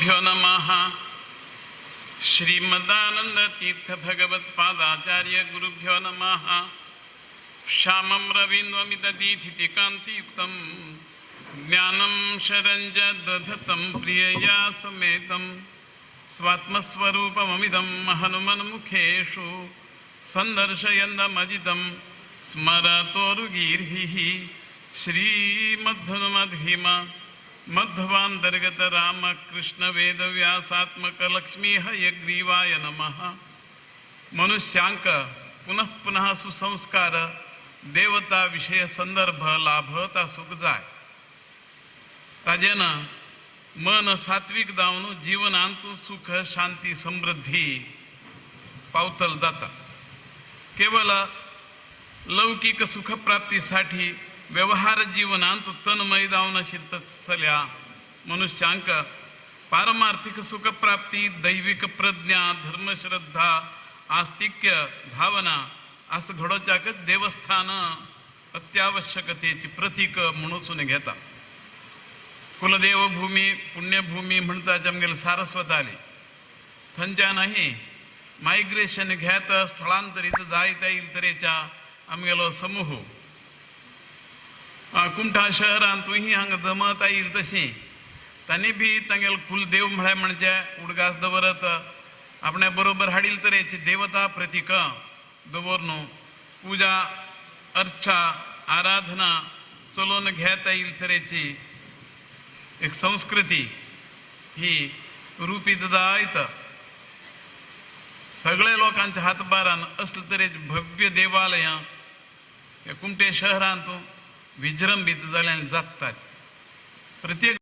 गुरुभ्यो नमः। श्रीमदानंद तीर्थ भगवत पादाचार्य गुरुभ्यो नमः। श्यामं रवीन्द्रमिदधीथिति कान्तियुक्तं ज्ञानं शरञ्जदधतं प्रियया समेतं स्वात्मस्वरूपममिदं हनुमन्मुखेषु सन्दर्शयन्दमजितं स्मरतोरुगीर्भिः श्रीमद्धनुमद्भीम मध्वांतर्गत रामकृष्ण वेद व्यासात्मक लक्ष्मी हयग्रीवाय नमः। मनुष्यांक पुनः पुनः सुसंस्कार देवता विषय संदर्भ लाभता सुख जाय ताजेन मन सात्विक दावनु जीवनांतु सुख शांती समृद्धी पावतल जाता। केवळ लौकिक सुख प्राप्तीसाठी व्यवहार जीवनांतु तन्मय दावना शिरतसल्या मनुष्यांक पारमार्थिक सुख प्राप्ती दैविक प्रज्ञा धर्मश्रद्धा आस्तिक्य भावना असं घडोच्याक देवस्थान अत्यावश्यकतेची प्रतीक म्हणून घेता। कुलदेव भूमी पुण्यभूमी म्हणता जमगेल सारस्वत आली थंच्या नाही मायग्रेशन घेत स्थलांतरित जायता येईल तरेच्या आमगेलो समूह कुमठा शहरांतूही हांगा जमता येईल तशी तांणी बी तांगेल कुलदेव म्हळ्या म्हणजे उडगास दवरत आपणे बरोबर हाडील तरेची देवता प्रतीक दवरन पूजा अर्चा आराधना चलोवन घेता येईल तरेची एक संस्कृती ही रूपीत जायत। सगळे लोकांच्या हातबारान असले तरेची भव्य देवालयां कुमठे शहरांतू विजृंभित जाल्यान जातात। प्रत्येक